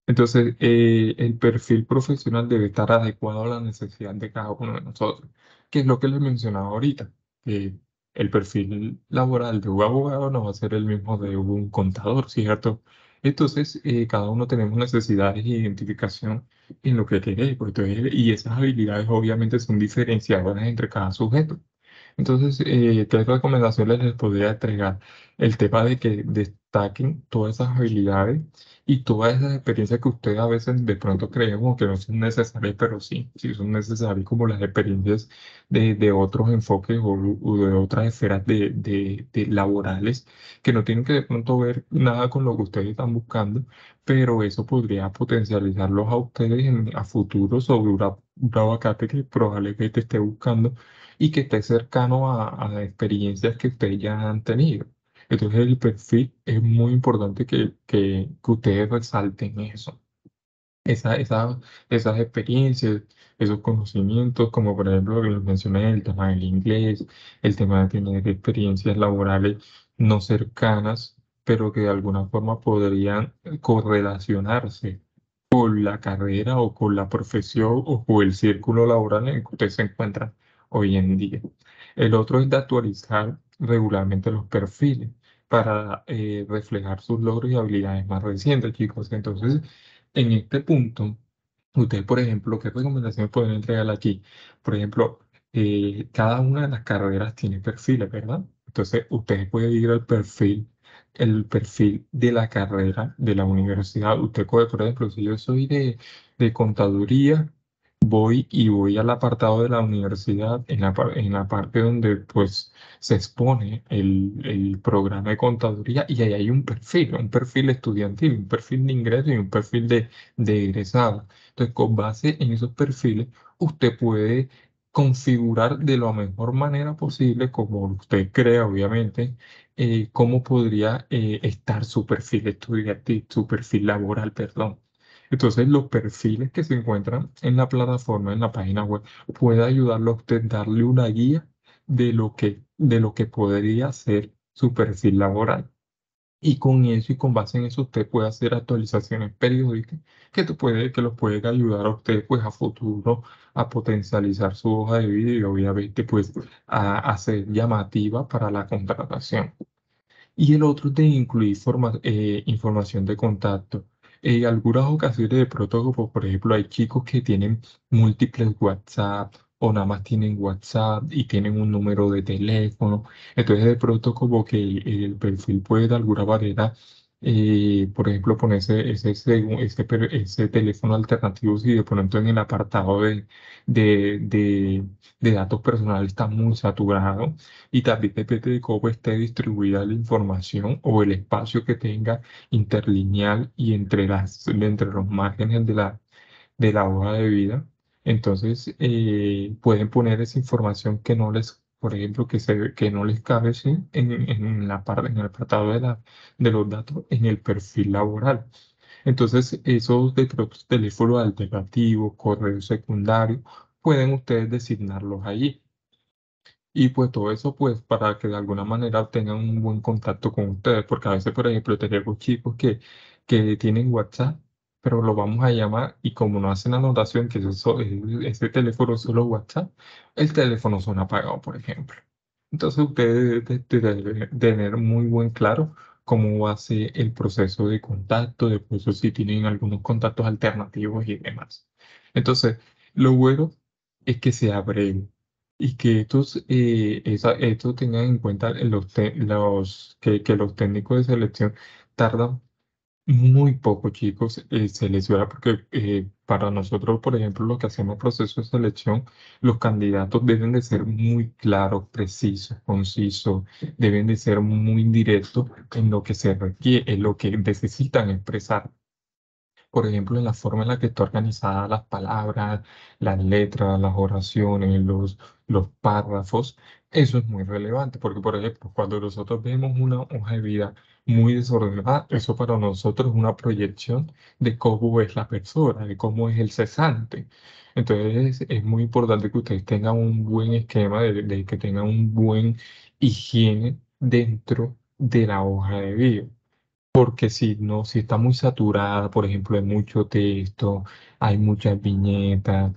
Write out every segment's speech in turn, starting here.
Entonces, el perfil profesional debe estar adecuado a la necesidad de cada uno de nosotros, que es lo que les mencionaba ahorita, que el perfil laboral de un abogado no va a ser el mismo de un contador, ¿cierto? Entonces, cada uno tenemos necesidades de identificación en lo que queremos, y esas habilidades obviamente son diferenciadoras entre cada sujeto. Entonces, ¿qué recomendaciones les podría entregar? El tema de que destaquen todas esas habilidades y todas esas experiencias que ustedes a veces de pronto creemos que no son necesarias, pero sí, sí son necesarias, como las experiencias de otros enfoques o de otras esferas de laborales que no tienen que de pronto ver nada con lo que ustedes están buscando, pero eso podría potencializarlos a ustedes a futuro sobre una vacante que probablemente esté buscando y que esté cercano a las experiencias que ustedes ya han tenido. Entonces el perfil es muy importante que ustedes resalten eso, esa, esa- esas experiencias, esos conocimientos, como por ejemplo lo que les mencioné, el tema del inglés, el tema de tener experiencias laborales no cercanas, pero que de alguna forma podrían correlacionarse con la carrera o con la profesión o con el círculo laboral en el que usted se encuentra hoy en día. El otro es de actualizar regularmente los perfiles para reflejar sus logros y habilidades más recientes, chicos. Entonces, en este punto, ustedes, por ejemplo, ¿qué recomendaciones pueden entregar aquí? Por ejemplo, cada una de las carreras tiene perfiles, ¿verdad? Entonces, ustedes pueden ir al perfil, el perfil de la carrera de la universidad. Usted puede, por ejemplo, si yo soy de contaduría, voy al apartado de la universidad, en la parte donde pues se expone el programa de contaduría y ahí hay un perfil estudiantil, un perfil de ingreso y un perfil de egresado. Entonces, con base en esos perfiles, usted puede configurar de la mejor manera posible, como usted crea, obviamente, cómo podría estar su perfil estudiantil, su perfil laboral, perdón. Entonces, los perfiles que se encuentran en la plataforma, en la página web, puede ayudarlo a usted darle una guía de lo que podría ser su perfil laboral. Y con eso y con base en eso usted puede hacer actualizaciones periódicas que los pueden ayudar a usted pues a futuro a potencializar su hoja de vida y obviamente pues a ser llamativa para la contratación. Y el otro de incluir información de contacto. En algunas ocasiones de pronto, como por ejemplo, hay chicos que tienen múltiples WhatsApp o nada más tienen WhatsApp y tienen un número de teléfono. Entonces de pronto como que el perfil puede de alguna manera, por ejemplo, ponerse ese teléfono alternativo si de pronto en el apartado de, de, de datos personales está muy saturado y también depende de cómo esté distribuida la información o el espacio que tenga interlineal y entre los márgenes de la hoja de vida. Entonces, pueden poner esa información que no les, por ejemplo, que no les cabe ¿sí? En la parte, en el apartado de los datos en el perfil laboral. Entonces, esos de pronto teléfonos alternativos, correos secundarios, pueden ustedes designarlos allí. Y pues todo eso pues para que de alguna manera tengan un buen contacto con ustedes, porque a veces, por ejemplo, tenemos chicos que tienen WhatsApp, pero lo vamos a llamar y como no hacen anotación que ese teléfono es solo WhatsApp, el teléfono suena apagado, por ejemplo. Entonces ustedes deben tener muy buen claro cómo va a ser el proceso de contacto, después si tienen algunos contactos alternativos y demás. Entonces, lo bueno es que sea breve y que estos tengan en cuenta que los técnicos de selección tardan muy poco, chicos, seleccionar, porque para nosotros, por ejemplo, lo que hacemos proceso de selección, los candidatos deben de ser muy claros, precisos, concisos, deben de ser muy directos en lo que se requiere, en lo que necesitan expresar. Por ejemplo, en la forma en la que está organizada las palabras, las letras, las oraciones, los párrafos, eso es muy relevante, porque por ejemplo, cuando nosotros vemos una hoja de vida muy desordenada, eso para nosotros es una proyección de cómo es la persona, de cómo es el cesante. Entonces, es muy importante que ustedes tengan un buen esquema, de que tengan un buen higiene dentro de la hoja de vida. Porque si no, si está muy saturada, por ejemplo, hay mucho texto, hay muchas viñetas,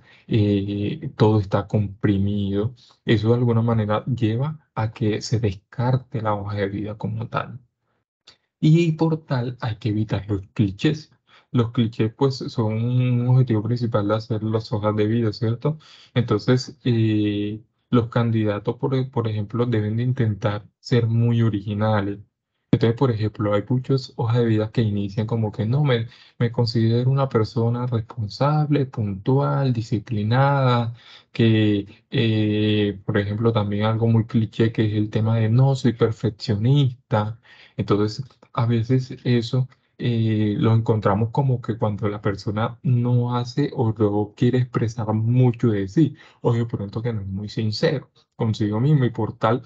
todo está comprimido, eso de alguna manera lleva a que se descarte la hoja de vida como tal. Y por tal hay que evitar los clichés. Los clichés pues son un objetivo principal de hacer las hojas de vida, ¿cierto? Entonces, los candidatos, por ejemplo, deben de intentar ser muy originales. Entonces, por ejemplo, hay muchas hojas de vida que inician como que no, me considero una persona responsable, puntual, disciplinada, que, por ejemplo, también algo muy cliché que es el tema de no soy perfeccionista. Entonces, a veces eso lo encontramos como que cuando la persona no hace o no quiere expresar mucho de sí, o de pronto que no es muy sincero consigo mismo y por tal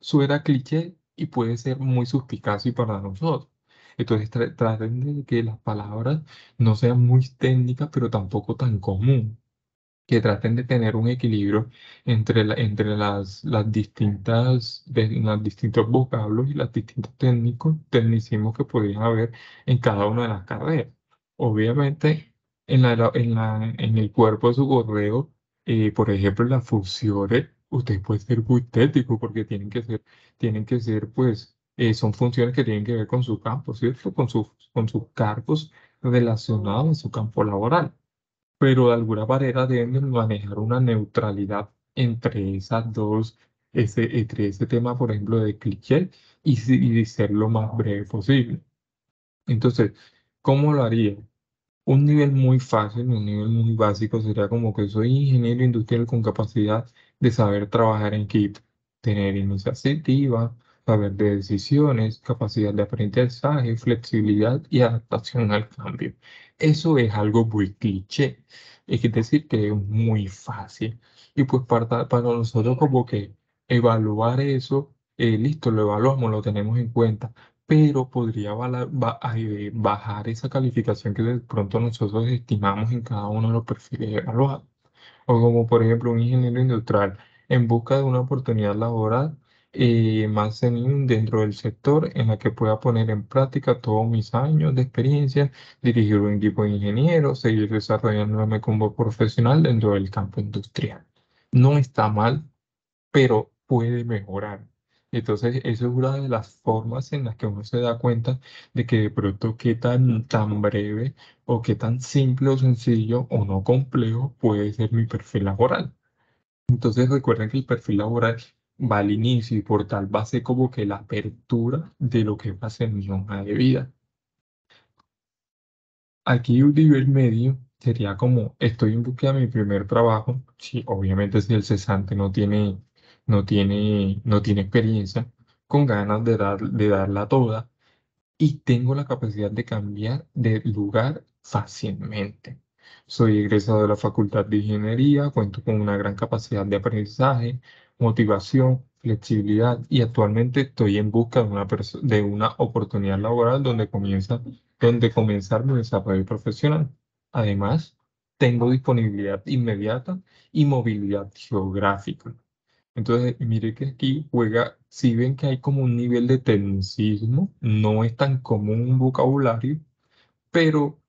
suena cliché y puede ser muy suspicaz y para nosotros. Entonces traten de que las palabras no sean muy técnicas, pero tampoco tan comunes, que traten de tener un equilibrio entre los distintos vocablos y los distintos tecnicismos que podrían haber en cada una de las carreras. Obviamente, en el cuerpo de su correo, por ejemplo, en las funciones, usted puede ser muy técnico porque tienen que ser, pues, son funciones que tienen que ver con su campo, ¿cierto? Con sus cargos relacionados a su campo laboral, pero de alguna manera deben de manejar una neutralidad entre esas dos, entre ese tema, por ejemplo, de cliché y ser lo más breve posible. Entonces, ¿cómo lo haría? Un nivel muy fácil, un nivel muy básico sería como que soy ingeniero industrial con capacidad de saber trabajar en equipo, tener iniciativa, saber de decisiones, capacidad de aprendizaje, flexibilidad y adaptación al cambio. Eso es algo muy cliché, es decir, que es muy fácil. Y pues para nosotros como que evaluar eso, listo, lo evaluamos, lo tenemos en cuenta, pero podría bajar esa calificación que de pronto nosotros estimamos en cada uno de los perfiles evaluados. O como por ejemplo un ingeniero industrial en busca de una oportunidad laboral más dentro del sector en la que pueda poner en práctica todos mis años de experiencia, dirigir un equipo de ingenieros, seguir desarrollándome como profesional dentro del campo industrial. No está mal, pero puede mejorar. Entonces, eso es una de las formas en las que uno se da cuenta de que de pronto qué tan breve o qué tan simple o sencillo o no complejo puede ser mi perfil laboral. Entonces, recuerden que el perfil laboral va al inicio y por tal va a ser como que la apertura de lo que va a ser mi hoja de vida. Aquí un nivel medio sería como estoy en búsqueda de mi primer trabajo. Sí, obviamente si el cesante no tiene experiencia, con ganas de darla toda y tengo la capacidad de cambiar de lugar fácilmente. Soy egresado de la Facultad de Ingeniería, cuento con una gran capacidad de aprendizaje, motivación, flexibilidad y actualmente estoy en busca de una oportunidad laboral donde comenzar mi desarrollo profesional. Además, tengo disponibilidad inmediata y movilidad geográfica. Entonces, mire que aquí juega, si ven que hay como un nivel de tecnicismo, no es tan común un vocabulario, pero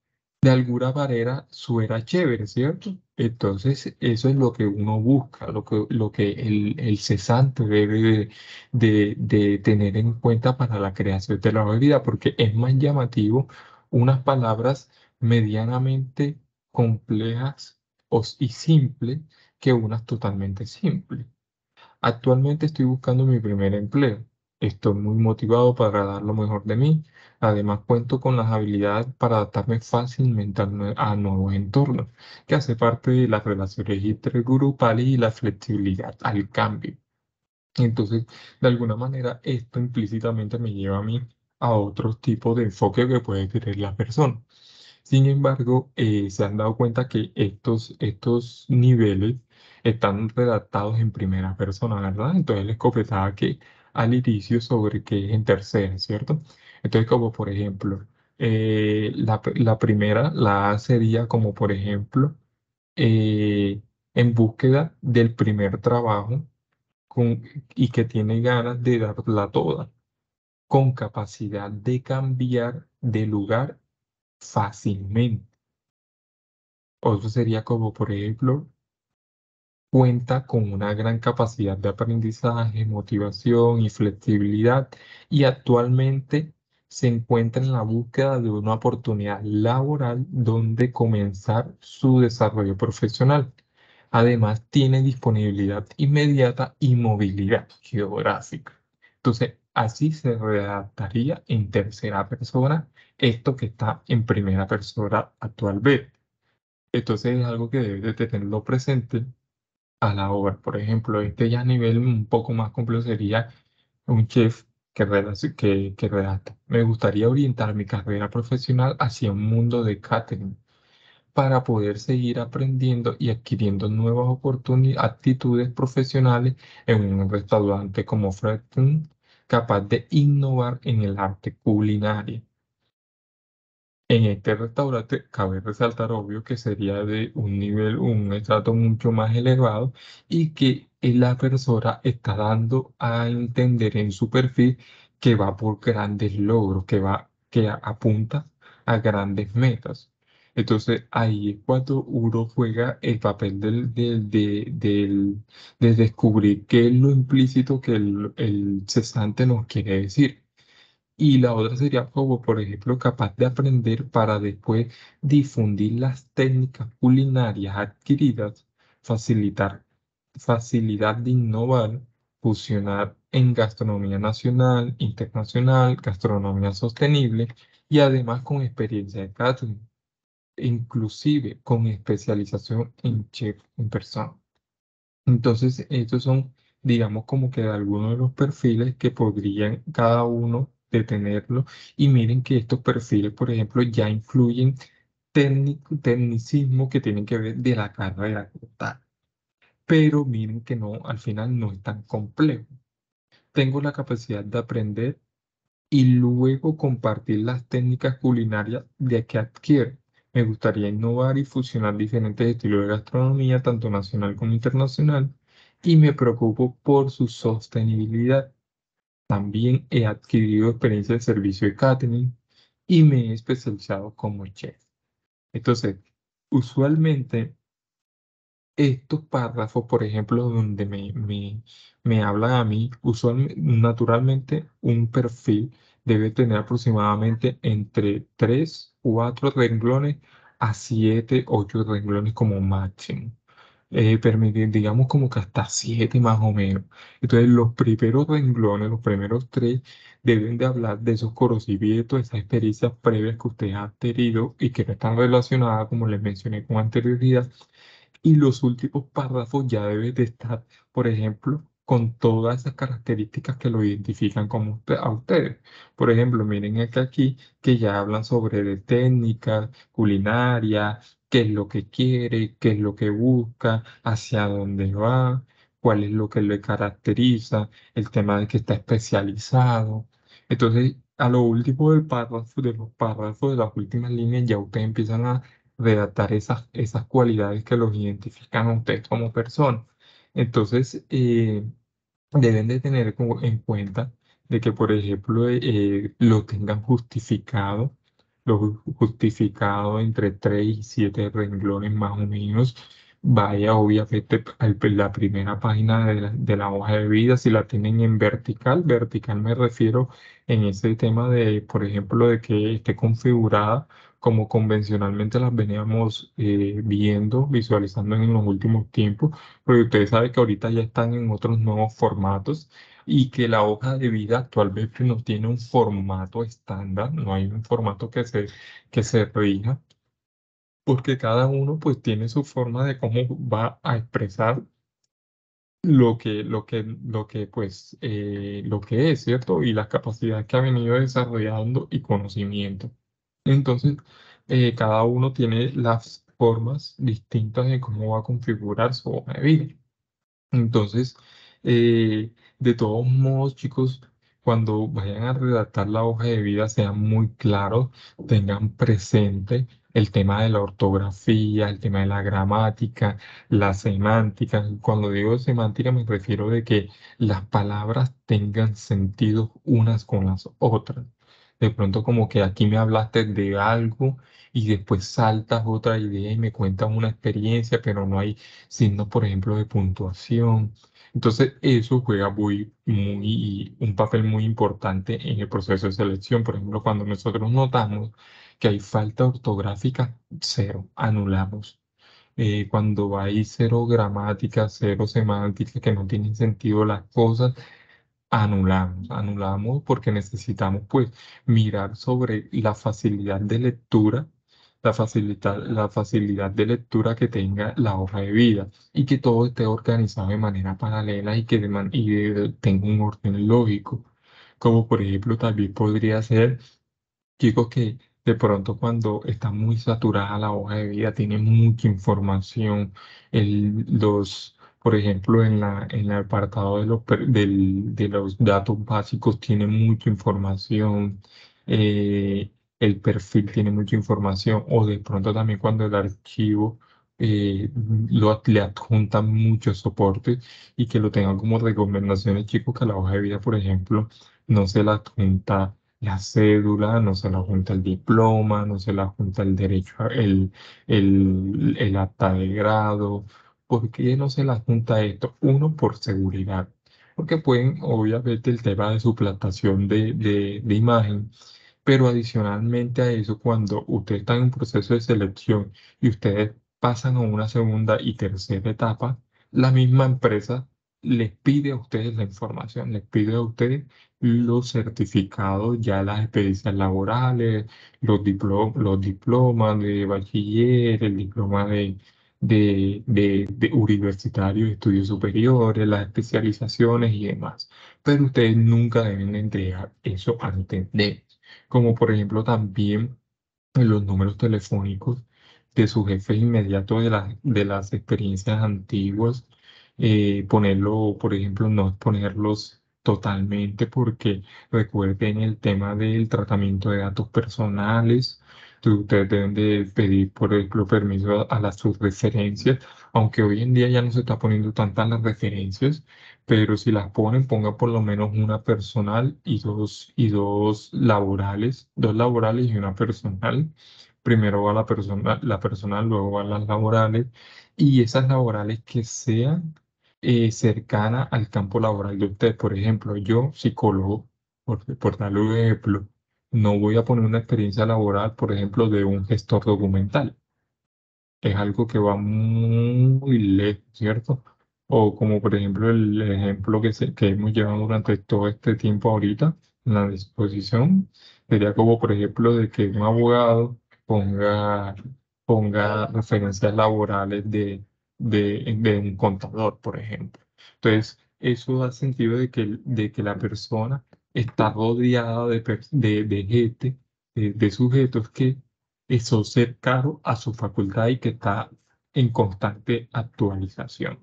de alguna manera suena chévere, ¿cierto? Entonces, eso es lo que uno busca, lo que el cesante debe de tener en cuenta para la creación de la bebida, porque es más llamativo unas palabras medianamente complejas y simples que unas totalmente simples. Actualmente estoy buscando mi primer empleo. Estoy muy motivado para dar lo mejor de mí. Además, cuento con las habilidades para adaptarme fácilmente a nuevos entornos, que hace parte de las relaciones intergrupales y la flexibilidad al cambio. Entonces, de alguna manera, esto implícitamente me lleva a mí a otro tipo de enfoque que puede tener la persona. Sin embargo, se han dado cuenta que estos niveles están redactados en primera persona, ¿verdad? Entonces les comentaba que al inicio sobre que es en tercera, ¿cierto? Entonces, como por ejemplo, la primera, la A sería como por ejemplo, eh, en búsqueda del primer trabajo con, y que tiene ganas de darla toda. con capacidad de cambiar de lugar fácilmente. Otro sería como, por ejemplo, cuenta con una gran capacidad de aprendizaje, motivación y flexibilidad y actualmente se encuentra en la búsqueda de una oportunidad laboral donde comenzar su desarrollo profesional. Además, tiene disponibilidad inmediata y movilidad geográfica. Entonces, así se redactaría en tercera persona esto que está en primera persona actualmente. Entonces, es algo que debes de tenerlo presente a la obra. Por ejemplo, este ya a nivel un poco más complejo sería un chef que redacta. Me gustaría orientar mi carrera profesional hacia un mundo de catering para poder seguir aprendiendo y adquiriendo nuevas actitudes profesionales en un restaurante como Fred, capaz de innovar en el arte culinario. En este restaurante cabe resaltar, obvio, que sería de un nivel, un estrato mucho más elevado y que la persona está dando a entender en su perfil que va por grandes logros, que apunta a grandes metas. Entonces ahí es cuando uno juega el papel de descubrir qué es lo implícito que el cesante nos quiere decir. Y la otra sería como, por ejemplo, capaz de aprender para después difundir las técnicas culinarias adquiridas, facilitar facilidad de innovar, fusionar en gastronomía nacional, internacional, gastronomía sostenible y además con experiencia de catering, inclusive con especialización en chef en persona. Entonces, estos son, digamos, como que algunos de los perfiles que podrían cada uno de tenerlo. Y miren que estos perfiles, por ejemplo, ya incluyen tecnicismo que tienen que ver de la carrera como tal. Pero miren que no, al final no es tan complejo. Tengo la capacidad de aprender y luego compartir las técnicas culinarias de que adquiero. Me gustaría innovar y fusionar diferentes estilos de gastronomía, tanto nacional como internacional, y me preocupo por su sostenibilidad. También he adquirido experiencia de servicio de catering y me he especializado como chef. Entonces, usualmente estos párrafos, por ejemplo, donde me hablan a mí, naturalmente un perfil debe tener aproximadamente entre 3 4 renglones a 7 8 renglones como máximo. Digamos como que hasta 7 más o menos. Entonces, los primeros renglones, los primeros 3, deben de hablar de esos conocimientos, esas experiencias previas que ustedes han tenido y que no están relacionadas, como les mencioné con anterioridad, y los últimos párrafos ya deben de estar, por ejemplo, con todas esas características que lo identifican como a ustedes. Por ejemplo, miren aquí que ya hablan sobre de técnicas, culinaria, qué es lo que quiere, qué es lo que busca, hacia dónde va, cuál es lo que le caracteriza, el tema de que está especializado. Entonces, a lo último del párrafo, de los párrafos de las últimas líneas, ya ustedes empiezan a redactar esas cualidades que los identifican a ustedes como persona. Entonces, deben de tener en cuenta de que, por ejemplo, lo tengan justificado, justificado entre 3 y 7 renglones más o menos. Vaya, obviamente, la primera página de la hoja de vida, si la tienen en vertical, vertical me refiero en ese tema de, por ejemplo, de que esté configurada como convencionalmente las veníamos viendo, visualizando en los últimos tiempos, porque ustedes saben que ahorita ya están en otros nuevos formatos y que la hoja de vida actualmente no tiene un formato estándar, no hay un formato que se rija, porque cada uno pues tiene su forma de cómo va a expresar lo que es, ¿cierto? Y las capacidades que ha venido desarrollando y conocimiento. Entonces, cada uno tiene las formas distintas de cómo va a configurar su hoja de vida. Entonces, de todos modos, chicos, cuando vayan a redactar la hoja de vida sean muy claros, tengan presente el tema de la ortografía, el tema de la gramática, la semántica. Cuando digo semántica me refiero de que las palabras tengan sentido unas con las otras. De pronto como que aquí me hablaste de algo y después saltas otra idea y me cuentas una experiencia, pero no hay signos, por ejemplo, de puntuación. Entonces, eso juega un papel muy importante en el proceso de selección. Por ejemplo, cuando nosotros notamos que hay falta ortográfica, cero, anulamos. Cuando hay cero gramática, cero semántica, que no tienen sentido las cosas, anulamos porque necesitamos pues mirar sobre la facilidad de lectura, la facilidad de lectura que tenga la hoja de vida y que todo esté organizado de manera paralela y que tenga un orden lógico. Como por ejemplo también podría ser chicos que de pronto cuando está muy saturada la hoja de vida, tiene mucha información, por ejemplo, en el apartado de los datos básicos tiene mucha información, el perfil tiene mucha información, o de pronto también cuando el archivo le adjuntan muchos soportes y que lo tengan como recomendaciones, chicos, que a la hoja de vida, por ejemplo, no se le adjunta la cédula, no se la junta el diploma, no se la junta el derecho, el acta de grado. ¿Por qué no se la junta esto? Uno, por seguridad. Porque pueden, obviamente, el tema de suplantación de imagen, pero adicionalmente a eso, cuando ustedes están en un proceso de selección y ustedes pasan a una segunda y tercera etapa, la misma empresa les pide a ustedes la información, les pide a ustedes los certificados, ya las experiencias laborales, los diplomas de bachiller, el diploma de universitario de estudios superiores, las especializaciones y demás. Pero ustedes nunca deben entregar eso antes de, como por ejemplo también en los números telefónicos de sus jefes inmediatos de las experiencias antiguas, ponerlo, por ejemplo, no exponerlos totalmente porque recuerden el tema del tratamiento de datos personales. Entonces, ustedes deben de pedir, por ejemplo, permiso a las sus referencias, aunque hoy en día ya no se está poniendo tantas las referencias, pero si las ponen, pongan por lo menos una personal y dos laborales, dos laborales y una personal. Primero va la personal, luego van las laborales, y esas laborales que sean cercanas al campo laboral de usted. Por ejemplo, yo, psicólogo, por darle un ejemplo, no voy a poner una experiencia laboral, por ejemplo, de un gestor documental, es algo que va muy lejos, ¿cierto? O como por ejemplo el ejemplo que hemos llevado durante todo este tiempo ahorita en la disposición, sería como por ejemplo de que un abogado ponga, ponga referencias laborales de un contador, por ejemplo. Entonces, eso da sentido de que la persona está rodeada de gente, de sujetos que eso cercano a su facultad y que está en constante actualización.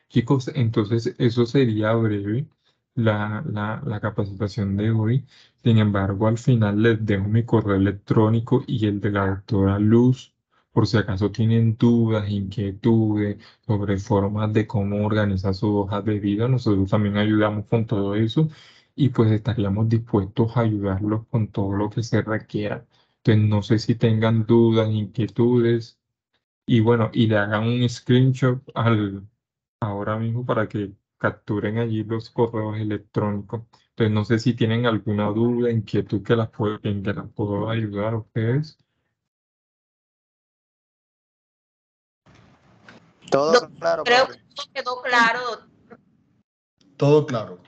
Chicos, entonces eso sería breve la capacitación de hoy. Sin embargo, al final les dejo mi correo electrónico y el de la doctora Luz, por si acaso tienen dudas, inquietudes sobre formas de cómo organizar sus hojas de vida. Nosotros también ayudamos con todo eso y pues estaríamos dispuestos a ayudarlos con todo lo que se requiera. Entonces, no sé si tengan dudas, inquietudes y bueno, y le hagan un screenshot ahora mismo para que capturen allí los correos electrónicos. Entonces, no sé si tienen alguna duda, inquietud en que las puedo ayudar a ustedes. Todo claro, Creo profe. que todo quedó claro, Todo claro.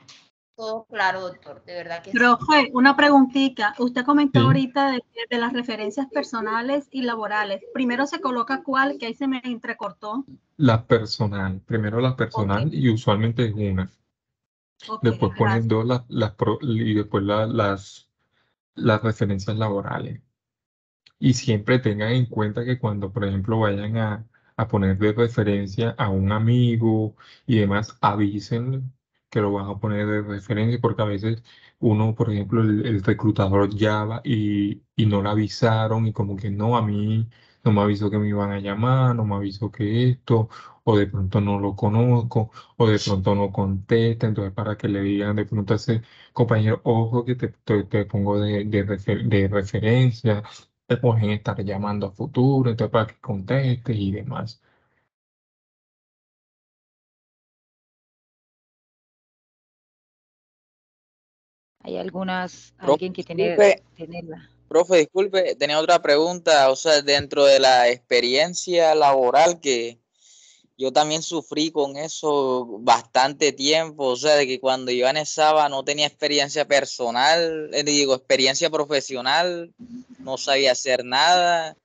todo claro, doctor, de verdad que sí. Profe, una preguntita. Usted comentó Sí, ahorita de las referencias personales y laborales. Primero se coloca cuál, que ahí se me entrecortó. la personal. Primero la Ok, personal y usualmente es una. ok, Después pones gracias. dos y después las referencias laborales. Y siempre tengan en cuenta que cuando, por ejemplo, vayan a poner de referencia a un amigo y demás, avisen que lo van a poner de referencia, porque a veces uno, por ejemplo, el reclutador llama y no le avisaron y como que no, a mí no me avisó que me iban a llamar, no me avisó que esto, o de pronto no lo conozco, o de pronto no contesta, entonces para que le digan de pronto a ese compañero, ojo que te pongo de referencia, te pueden estar llamando a futuro, entonces para que contestes y demás. Hay Profe, alguien que tiene disculpe, la... profe, disculpe, tenía otra pregunta. O sea, dentro de la experiencia laboral que yo también sufrí con eso bastante tiempo, o sea, de que cuando yo anexaba no tenía experiencia personal, experiencia profesional, no sabía hacer nada,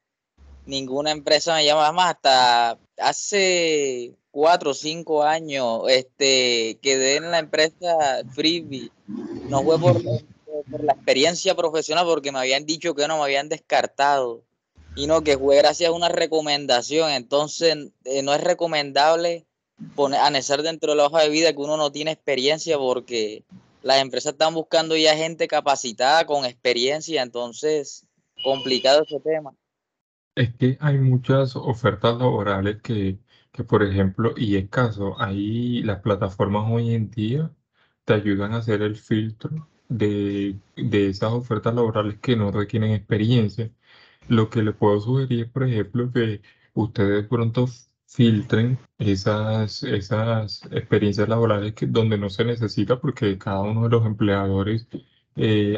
ninguna empresa me llamaba más, hasta hace 4 o 5 años, quedé en la empresa Freebie, no fue por la experiencia profesional, porque me habían dicho que no, me habían descartado. Y no, que fue gracias a una recomendación. Entonces, no es recomendable anexar dentro de la hoja de vida que uno no tiene experiencia, porque las empresas están buscando ya gente capacitada con experiencia. Entonces, complicado ese tema. Es que hay muchas ofertas laborales por ejemplo, y es caso, ahí las plataformas hoy en día te ayudan a hacer el filtro de esas ofertas laborales que no requieren experiencia. Lo que le puedo sugerir, por ejemplo, que ustedes de pronto filtren esas experiencias laborales donde no se necesita, porque cada uno de los empleadores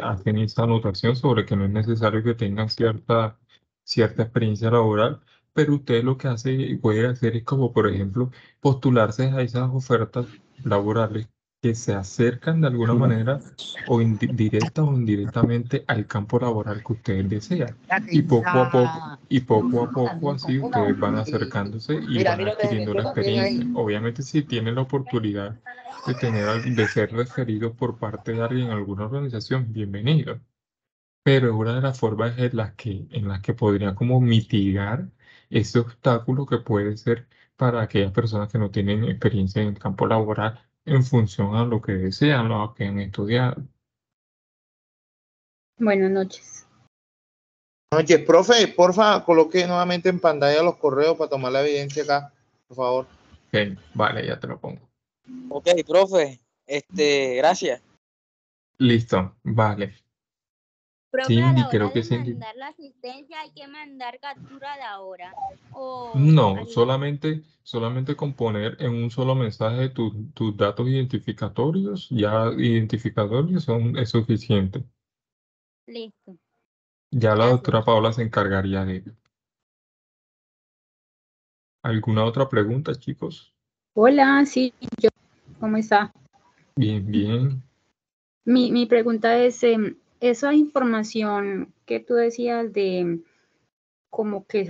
hacen esa anotación sobre que no es necesario que tengan cierta experiencia laboral, pero usted lo que puede hacer es como, por ejemplo, postularse a esas ofertas laborales que se acercan de alguna manera o directa o indirectamente al campo laboral que ustedes desean. Y poco a poco así ustedes van acercándose y van adquiriendo la experiencia. Obviamente si tienen la oportunidad de ser referidos por parte de alguien en alguna organización, bienvenido. Pero es una de las formas en las que podría como mitigar ese obstáculo que puede ser para aquellas personas que no tienen experiencia en el campo laboral en función a lo que desean, lo que han estudiado. Buenas noches. Oye, profe, porfa, coloque nuevamente en pantalla los correos para tomar la evidencia acá, por favor. Ok, vale, ya te lo pongo. Ok, profe, gracias. Listo, vale. Profe, Cindy, a la creo hora que de Cindy. mandar la asistencia hay que mandar captura de ahora. No, solamente con poner en un solo mensaje tus datos identificatorios, ya identificatorios es suficiente. Listo. Ya la Gracias. doctora Paola se encargaría de ello. ¿Alguna otra pregunta, chicos? Hola, sí, yo, ¿cómo está? Bien, bien. Mi pregunta es, esa información que tú decías de como que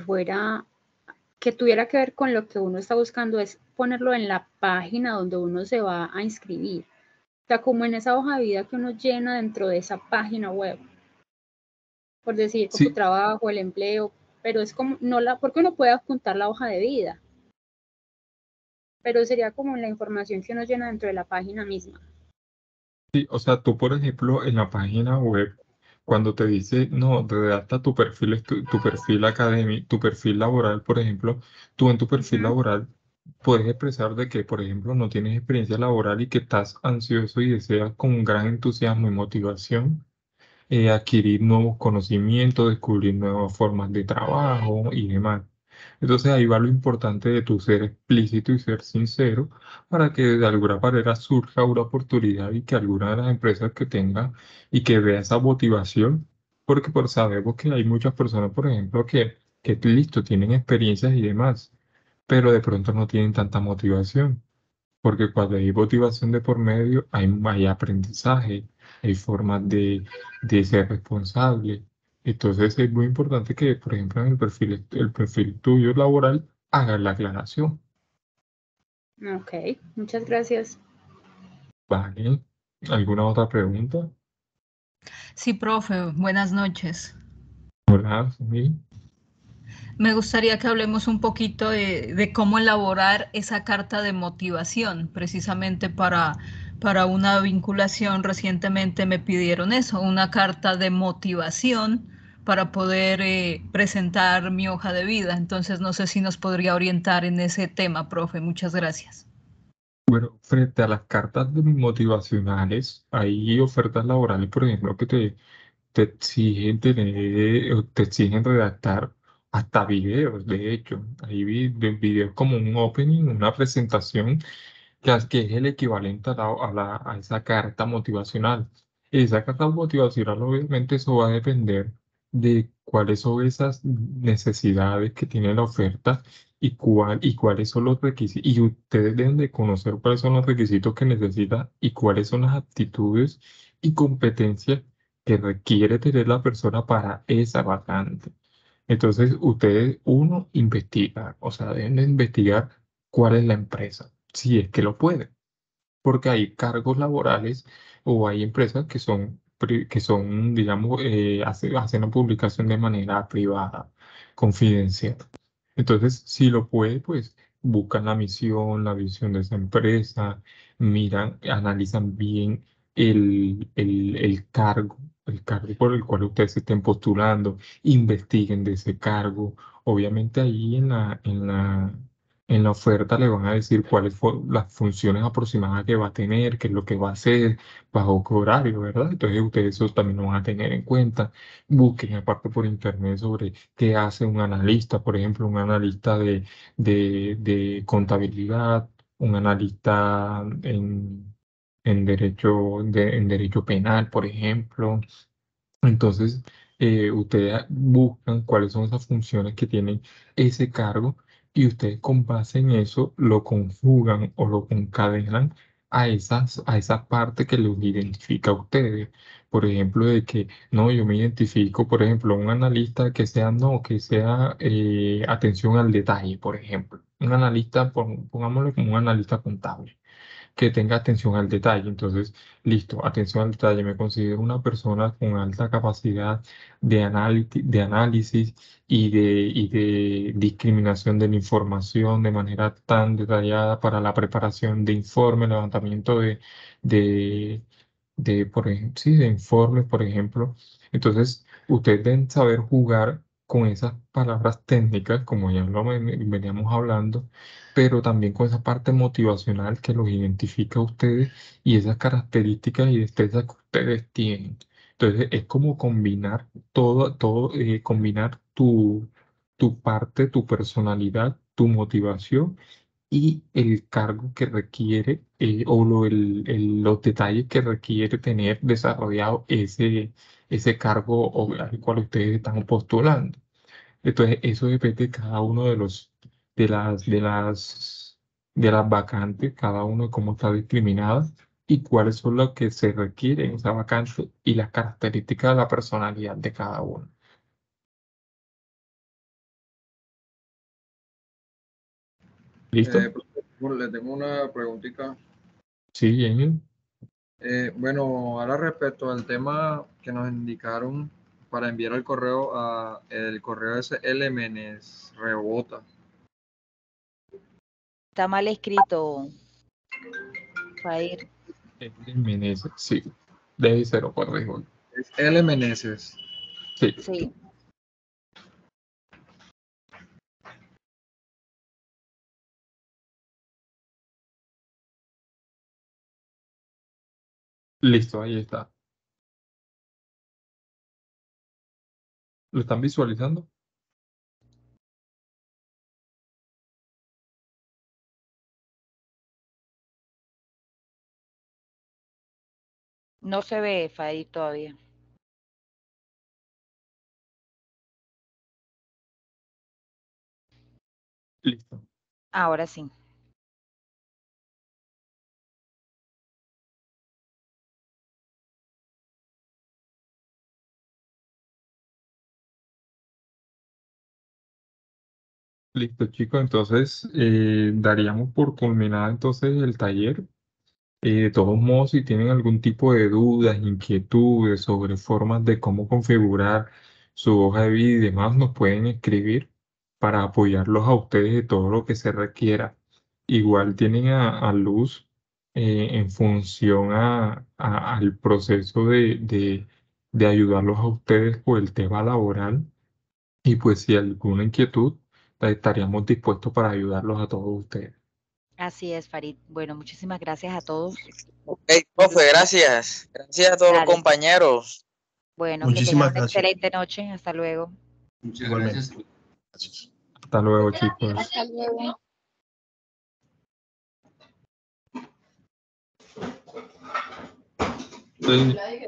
tuviera que ver con lo que uno está buscando, es ponerlo en la página donde uno se va a inscribir. O sea, como en esa hoja de vida que uno llena dentro de esa página web. Por decir, como Sí, trabajo, el empleo, pero es como, porque uno puede apuntar la hoja de vida, pero sería como la información que uno llena dentro de la página misma. sí, o sea, tú, por ejemplo, en la página web, cuando te dice, no, redacta tu perfil, tu perfil académico, tu perfil laboral, por ejemplo, tú en tu perfil laboral puedes expresar de que, por ejemplo, no tienes experiencia laboral y que estás ansioso y deseas con gran entusiasmo y motivación adquirir nuevos conocimientos, descubrir nuevas formas de trabajo y demás. Entonces ahí va lo importante de tu ser explícito y ser sincero para que de alguna manera surja una oportunidad y que alguna de las empresas que tenga y que vea esa motivación, porque pues sabemos que hay muchas personas, por ejemplo, que listo, tienen experiencias y demás, pero de pronto no tienen tanta motivación. Porque cuando hay motivación de por medio, hay aprendizaje, hay formas de ser responsable. Entonces es muy importante que, por ejemplo, en el perfil tuyo laboral, hagas la aclaración. Ok, muchas gracias. ¿Vale? ¿Alguna otra pregunta? Sí, profe, buenas noches. Hola, sí. Me gustaría que hablemos un poquito de cómo elaborar esa carta de motivación, precisamente para para una vinculación. Recientemente me pidieron eso, una carta de motivación para poder presentar mi hoja de vida. Entonces, no sé si nos podría orientar en ese tema, profe. Muchas gracias. Bueno, frente a las cartas motivacionales, hay ofertas laborales, por ejemplo, que te exigen tener, o te exigen redactar hasta videos, de hecho. Hay videos como un opening, una presentación que es el equivalente a esa carta motivacional. Esa carta motivacional, obviamente, eso va a depender de cuáles son esas necesidades que tiene la oferta y cuáles son los requisitos. Y ustedes deben de conocer cuáles son los requisitos que necesita y cuáles son las aptitudes y competencias que requiere tener la persona para esa vacante. Entonces, ustedes, uno, investiga, o sea, deben de investigar cuál es la empresa, si es que lo pueden, porque hay cargos laborales o hay empresas que son, digamos, hacen la publicación de manera privada, confidencial. Entonces, si lo puede, pues buscan la misión, la visión de esa empresa, miran, analizan bien el cargo por el cual ustedes se estén postulando, investiguen de ese cargo. Obviamente ahí en la oferta le van a decir cuáles son las funciones aproximadas que va a tener, qué es lo que va a hacer, bajo qué horario, ¿verdad? Entonces ustedes eso también lo van a tener en cuenta. Busquen aparte por internet sobre qué hace un analista, por ejemplo, un analista de contabilidad, un analista en derecho penal, por ejemplo. Entonces, ustedes buscan cuáles son esas funciones que tiene ese cargo y ustedes con base en eso lo conjugan o lo concadenan a esa parte que los identifica a ustedes. Por ejemplo, de que no, yo me identifico, por ejemplo, un analista que sea, no, que sea atención al detalle, por ejemplo. Un analista, pongámoslo como un analista contable que tenga atención al detalle. Entonces, listo, atención al detalle. Me considero una persona con alta capacidad de análisis y de discriminación de la información de manera tan detallada para la preparación de informes, levantamiento de, por ejemplo, sí, de informes, por ejemplo. Entonces, ustedes deben saber jugar con esas palabras técnicas, como ya lo veníamos hablando, pero también con esa parte motivacional que los identifica a ustedes y esas características y destrezas que ustedes tienen. Entonces, es como combinar combinar tu parte, tu personalidad, tu motivación y el cargo que requiere los detalles que requiere tener desarrollado ese cargo al cual ustedes están postulando. Entonces, eso depende de cada uno de las vacantes, cada uno de cómo está discriminada y cuáles son los que se requieren en esa vacante y las características de la personalidad de cada uno. ¿Listo? Profesor, le tengo una preguntita. Sí, bien. Bueno, ahora respecto al tema que nos indicaron para enviar el correo el correo ese Menes rebota. Está mal escrito, Jair. Meneses, sí. Debe ser o corrijo. Es Meneses. Sí. Sí. Listo, ahí está. ¿Lo están visualizando? No se ve, Jair, todavía. Listo. Ahora sí. Listo, chicos. Entonces, daríamos por culminada entonces el taller. De todos modos, si tienen algún tipo de dudas, inquietudes sobre formas de cómo configurar su hoja de vida y demás, nos pueden escribir para apoyarlos a ustedes de todo lo que se requiera. Igual tienen a Luz en función al proceso de ayudarlos a ustedes por el tema laboral. Y pues si hay alguna inquietud, estaríamos dispuestos para ayudarlos a todos ustedes. Así es, Farid. Bueno, muchísimas gracias a todos. Ok, profe, gracias. Gracias a todos los Dale. compañeros. Bueno, que tengan Muchísimas una gracias. excelente noche. Hasta luego. Muchas Igualmente. gracias. Gracias. Hasta luego, chicos. Hasta luego. Entonces,